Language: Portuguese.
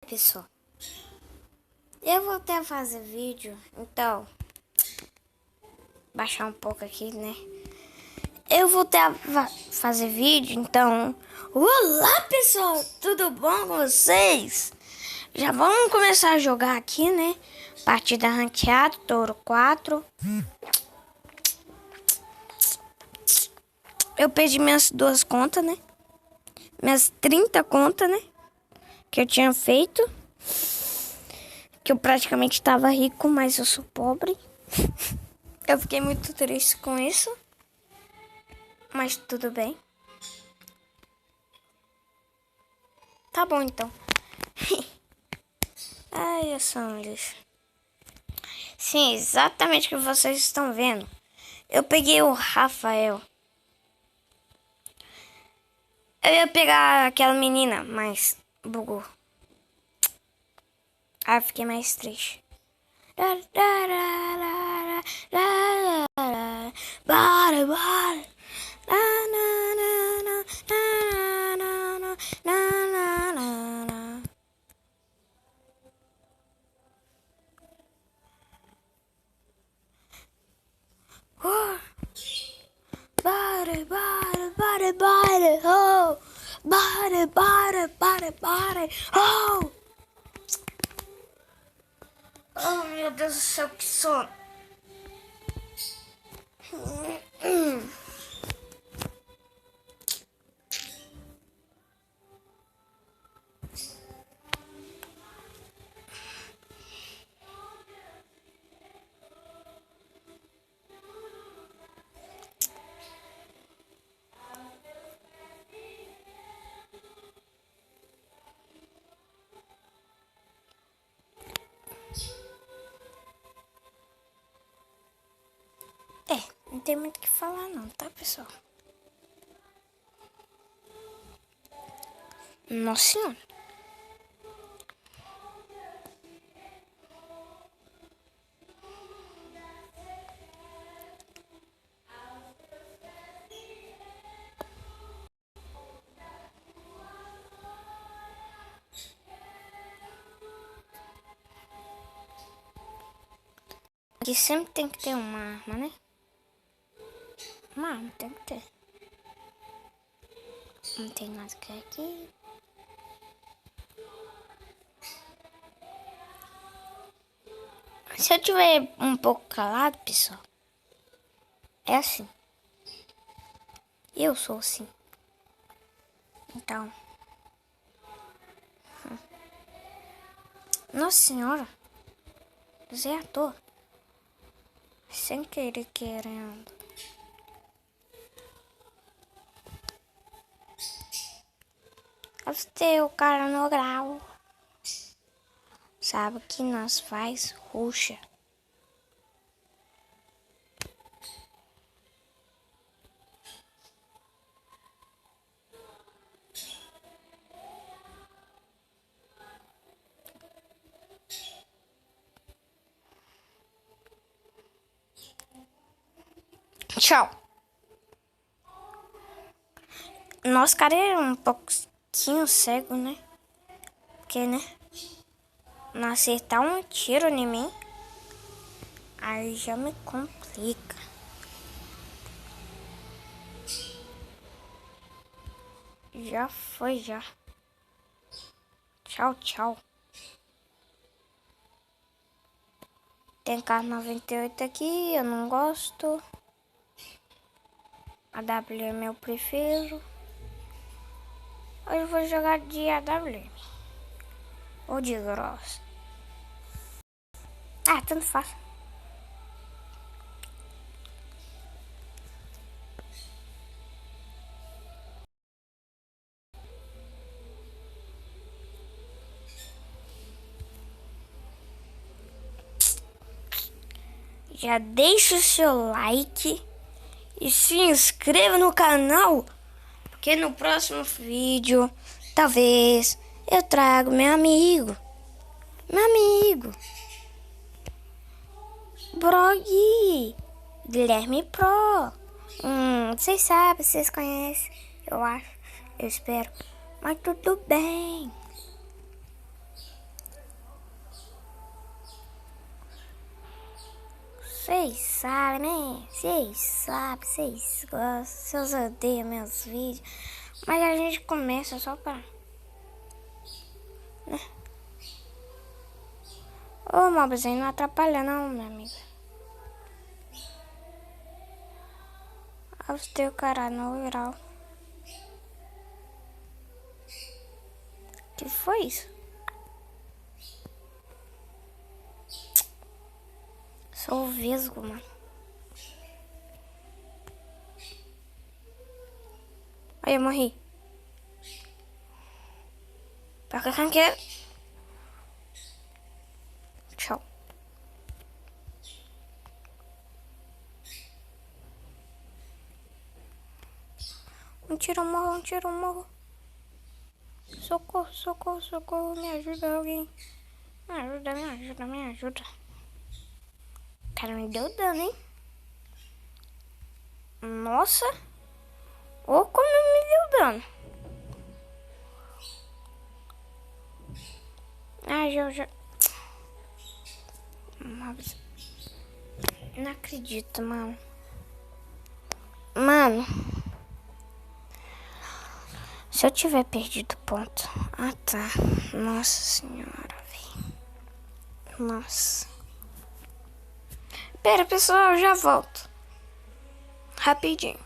pessoal, eu vou até fazer vídeo, então, baixar um pouco aqui, né? Eu vou até fazer vídeo, então, olá pessoal, tudo bom com vocês? Já vamos começar a jogar aqui, né? Partida ranqueada, Touro 4. Eu perdi minhas 2 contas, né? Minhas 30 contas, né? Que eu tinha feito. Que eu praticamente estava rico, mas eu sou pobre. Eu fiquei muito triste com isso. Mas tudo bem. Tá bom, então. Ai, eu sou um lixo. Sim, exatamente o que vocês estão vendo. Eu peguei o Rafael. Eu ia pegar aquela menina, mas bugou. Aí fiquei mais triste. Oh! Oh, meu Deus do céu, que sono. Não tem muito o que falar não, tá, pessoal? Nossa Senhora. Aqui sempre tem que ter uma arma, né? Uma arma tem que ter. Não tem nada que aqui. Se eu tiver um pouco calado, pessoal, é assim. Eu sou assim. Então. Nossa Senhora. Zé à toa. Sem querer querendo. Você, o cara no grau. Sabe que nós faz ruxa. Tchau. Nosso cara é um pouquinho cego, né? Porque, né? Não acertar um tiro em mim, aí já me complica. Já foi, já. Tchau, tchau. Tem carro 98 aqui, eu não gosto. A WM eu prefiro. Hoje eu vou jogar de AWM. Ou de Gross. Ah, tanto faz. Já deixa o seu like e se inscreva no canal, porque no próximo vídeo, talvez, eu trago meu amigo, Brog, Guilherme Pro. Vocês sabem, vocês conhecem, eu acho, eu espero, mas tudo bem. Vocês sabem, né? Vocês sabem, vocês gostam, vocês odeiam meus vídeos. Mas a gente começa só pra... né? Ô, mobzinho, não atrapalha não, minha amiga. Olha o teu cara no viral. Que foi isso? Sou o vesgo, mano. Aí eu morri. Pra que é? Tchau. Um tiro, eu morro, um tiro, eu morro. Socorro, socorro, socorro. Me ajuda alguém. Me ajuda, me ajuda, me ajuda. O cara me deu dano, hein? Nossa. Ô, como me deu dano. Ah, já. Não acredito, mano. Mano. Se eu tiver perdido ponto. Ah, tá. Nossa senhora, velho. Nossa. Pera, pessoal, eu já volto. Rapidinho.